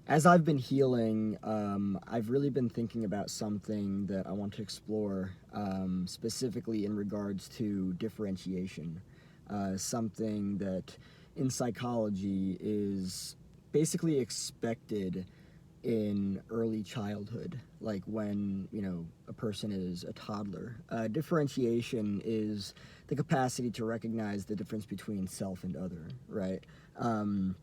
As I've been healing, I've really been thinking about something that I want to explore, specifically in regards to differentiation. Something that in psychology is basically expected in early childhood, like when, a person is a toddler. Differentiation is the capacity to recognize the difference between self and other, right? Um,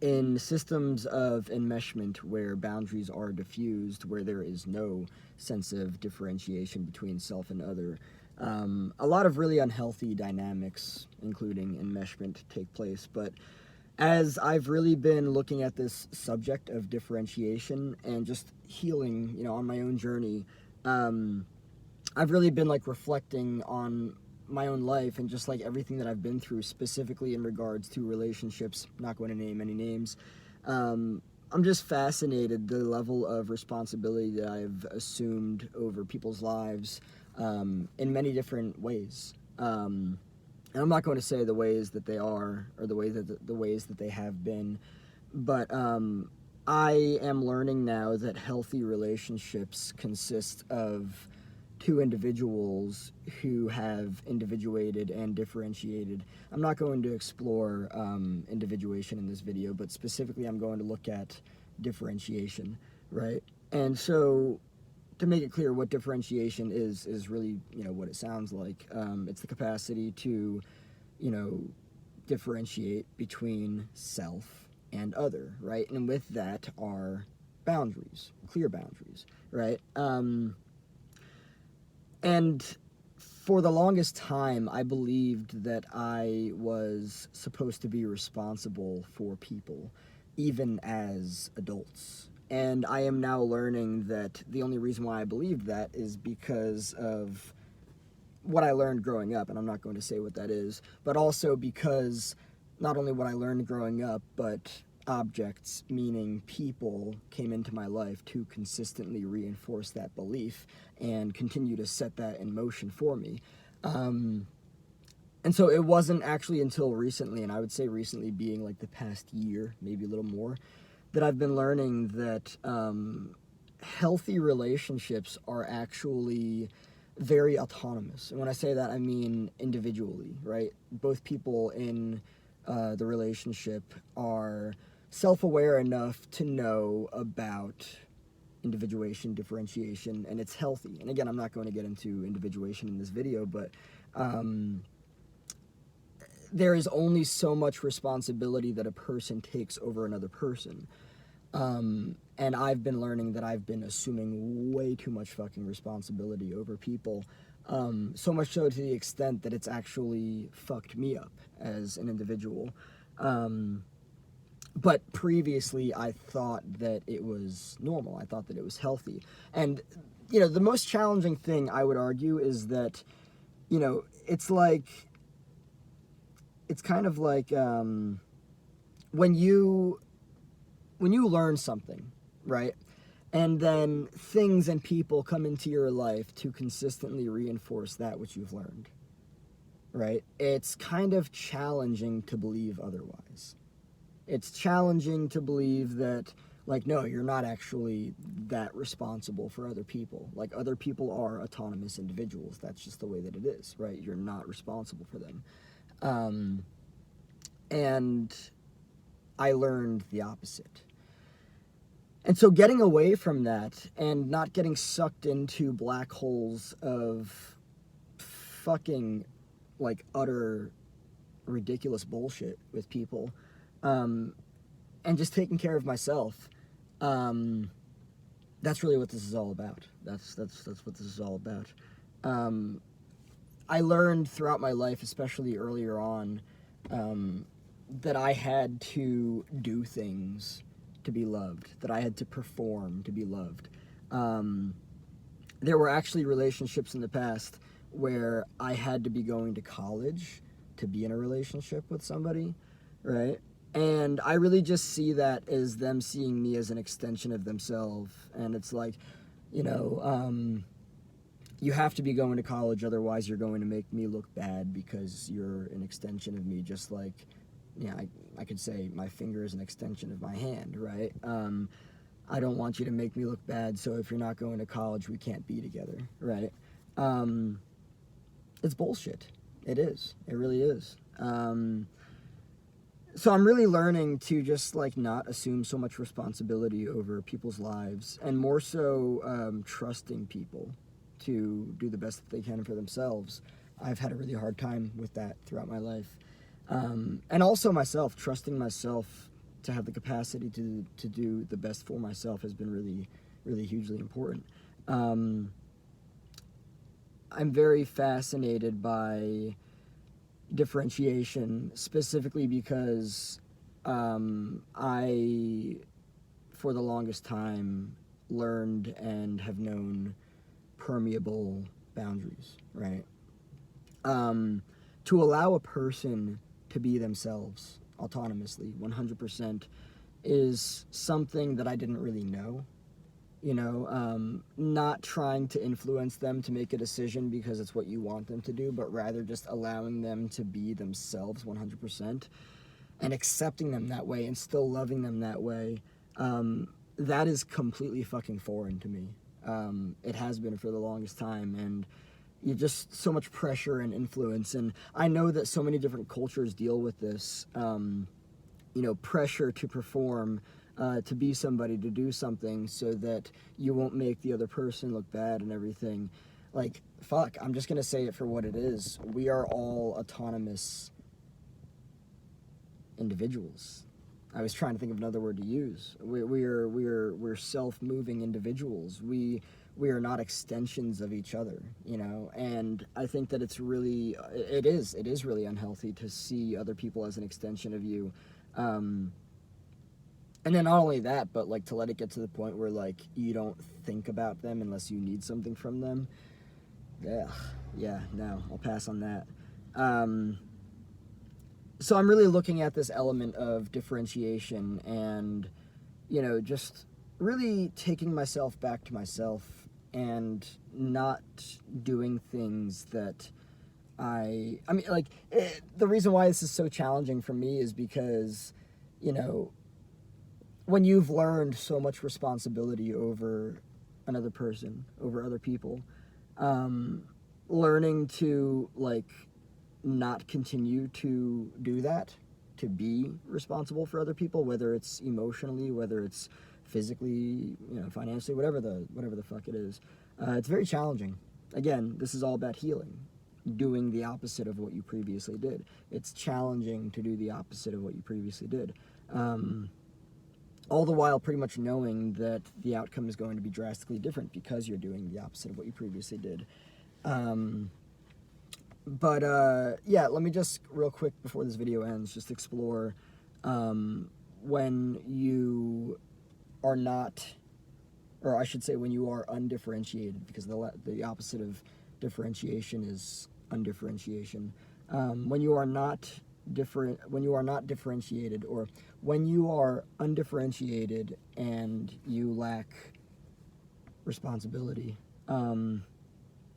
in systems of enmeshment where boundaries are diffused, where there is no sense of differentiation between self and other, a lot of really unhealthy dynamics, including enmeshment, take place. But as I've really been looking at this subject of differentiation and just healing, on my own journey, um, I've really been like reflecting on my own life and just like everything that I've been through, specifically in regards to relationships. I'm not going to name any names. Um, I'm just fascinated the level of responsibility that I've assumed over people's lives in many different ways. And I'm not going to say the ways that they are or the ways that they have been, but I am learning now that healthy relationships consist of two individuals who have individuated and differentiated. I'm not going to explore individuation in this video, but specifically I'm going to look at differentiation, right? And so to make it clear, what differentiation is really, what it sounds like. It's the capacity to, you know, differentiate between self and other, right? And with that are boundaries, clear boundaries, right? And for the longest time, I believed that I was supposed to be responsible for people, even as adults. And I am now learning that the only reason why I believed that is because of what I learned growing up, and I'm not going to say what that is, but also because not only what I learned growing up, but objects, meaning people, came into my life to consistently reinforce that belief and continue to set that in motion for me. Um, and so it wasn't actually until recently, and I would say recently being like the past year, maybe a little more, that I've been learning that healthy relationships are actually very autonomous. And when I say that, I mean individually, right? Both people in the relationship are self aware enough to know about individuation, differentiation, and it's healthy. And again, I'm not going to get into individuation in this video, but um, there is only so much responsibility that a person takes over another person. And I've been learning that I've been assuming way too much fucking responsibility over people. So much so to the extent that it's actually fucked me up as an individual. But previously, I thought that it was normal. I thought that it was healthy. And, the most challenging thing I would argue is that, it's like, it's kind of like when you learn something, right? And then things and people come into your life to consistently reinforce that which you've learned, right? It's kind of challenging to believe otherwise. It's challenging to believe that, like, no, you're not actually that responsible for other people. Like, other people are autonomous individuals. That's just the way that it is, right? You're not responsible for them. And I learned the opposite. And so getting away from that and not getting sucked into black holes of fucking like utter ridiculous bullshit with people, um, and just taking care of myself, um, that's really what this is all about. That's what this is all about. Um, I learned throughout my life, especially earlier on, that I had to do things to be loved, that I had to perform to be loved. Um, there were actually relationships in the past where I had to be going to college to be in a relationship with somebody, right? And I really just see that as them seeing me as an extension of themselves. And it's like, you know, you have to be going to college, otherwise you're going to make me look bad because you're an extension of me, just like I could say my finger is an extension of my hand, right? I don't want you to make me look bad, so if you're not going to college, we can't be together, right? It's bullshit. It is. It really is. So I'm really learning to just like not assume so much responsibility over people's lives, and more so trusting people to do the best that they can for themselves. I've had a really hard time with that throughout my life. And also myself, trusting myself to have the capacity to do the best for myself has been really, really hugely important. I'm very fascinated by differentiation, specifically because I, for the longest time, learned and have known permeable boundaries, right? To allow a person to be themselves autonomously 100% is something that I didn't really know. Not trying to influence them to make a decision because it's what you want them to do, but rather just allowing them to be themselves 100% and accepting them that way and still loving them that way. That is completely fucking foreign to me. It has been for the longest time, and you just so much pressure and influence. And I know that so many different cultures deal with this, pressure to perform, to be somebody, to do something so that you won't make the other person look bad and everything. Like, fuck, I'm just gonna say it for what it is. We are all autonomous individuals. I was trying to think of another word to use. We're self-moving individuals. We are not extensions of each other, and I think that it is really unhealthy to see other people as an extension of you. And then not only that, but like to let it get to the point where like you don't think about them unless you need something from them. Yeah, no, I'll pass on that. So I'm really looking at this element of differentiation and, just really taking myself back to myself and not doing things that the reason why this is so challenging for me is because, when you've learned so much responsibility over another person, over other people, learning to like not continue to do that, to be responsible for other people, whether it's emotionally, whether it's physically, financially, whatever the fuck it is, it's very challenging. Again, this is all about healing, doing the opposite of what you previously did. It's challenging to do the opposite of what you previously did. All the while pretty much knowing that the outcome is going to be drastically different because you're doing the opposite of what you previously did. Yeah, let me just real quick before this video ends, just explore when you are not, or I should say when you are undifferentiated, because the opposite of differentiation is undifferentiation. When you are not differentiated, or when you are undifferentiated and you lack responsibility.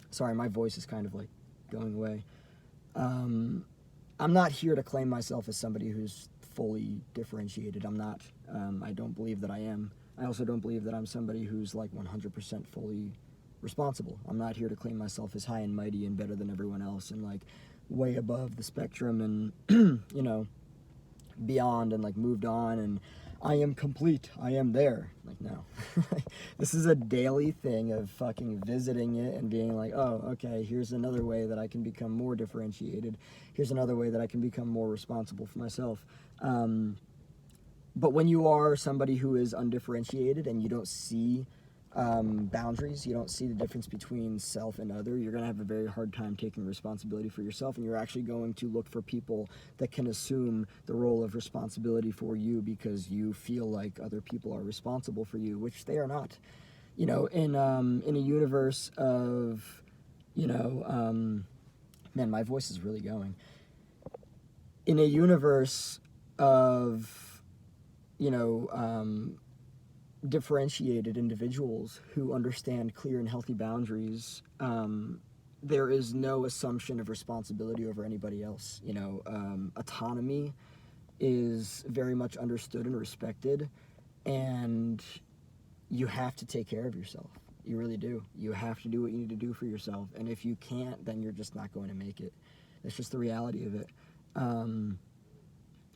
Sorry, my voice is kind of like going away. I'm not here to claim myself as somebody who's fully differentiated. I'm not. I don't believe that I am. I also don't believe that I'm somebody who's like 100% fully responsible. I'm not here to claim myself as high and mighty and better than everyone else and like way above the spectrum and beyond and like moved on and I am complete, I am there. Like, no. This is a daily thing of fucking visiting it and being like, oh, okay, here's another way that I can become more differentiated. Here's another way that I can become more responsible for myself. But when you are somebody who is undifferentiated and you don't see boundaries, you don't see the difference between self and other, you're going to have a very hard time taking responsibility for yourself, and you're actually going to look for people that can assume the role of responsibility for you because you feel like other people are responsible for you, which they are not. In a universe of, man, my voice is really going. In a universe of, differentiated individuals who understand clear and healthy boundaries, there is no assumption of responsibility over anybody else. Autonomy is very much understood and respected, and you have to take care of yourself. You really do. You have to do what you need to do for yourself, and if you can't, then you're just not going to make it. That's just the reality of it. And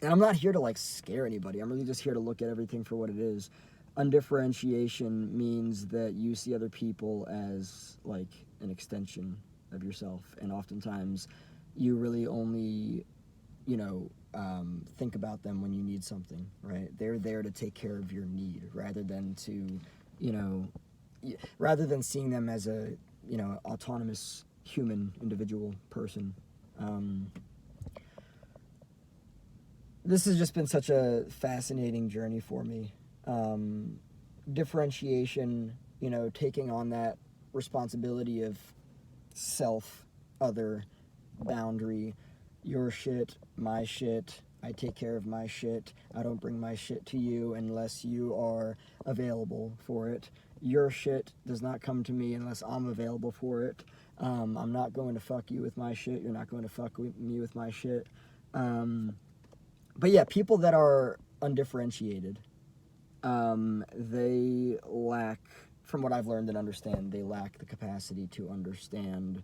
I'm not here to like scare anybody. I'm really just here to look at everything for what it is. Undifferentiation means that you see other people as like an extension of yourself, and oftentimes you really only, think about them when you need something, right? They're there to take care of your need rather than to, rather than seeing them as a, autonomous human individual person. This has just been such a fascinating journey for me. Differentiation, taking on that responsibility of self, other, boundary, your shit, my shit. I take care of my shit. I don't bring my shit to you unless you are available for it. Your shit does not come to me unless I'm available for it. I'm not going to fuck you with my shit. You're not going to fuck me with my shit. But yeah, people that are undifferentiated, they lack, from what I've learned and understand, they lack the capacity to understand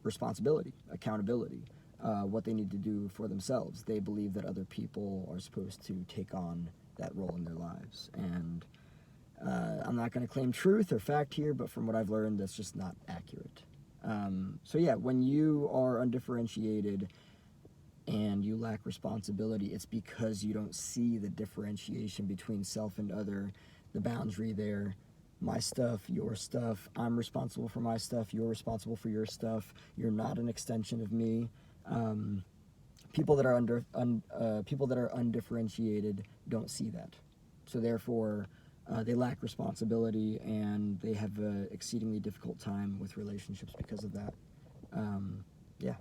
responsibility, accountability, what they need to do for themselves. They believe that other people are supposed to take on that role in their lives. And I'm not going to claim truth or fact here, but from what I've learned, that's just not accurate. So yeah, when you are undifferentiated and you lack responsibility, it's because you don't see the differentiation between self and other, the boundary there. My stuff, your stuff. I'm responsible for my stuff. You're responsible for your stuff. You're not an extension of me. People that are undifferentiated don't see that, so therefore they lack responsibility and they have an exceedingly difficult time with relationships because of that. Yeah.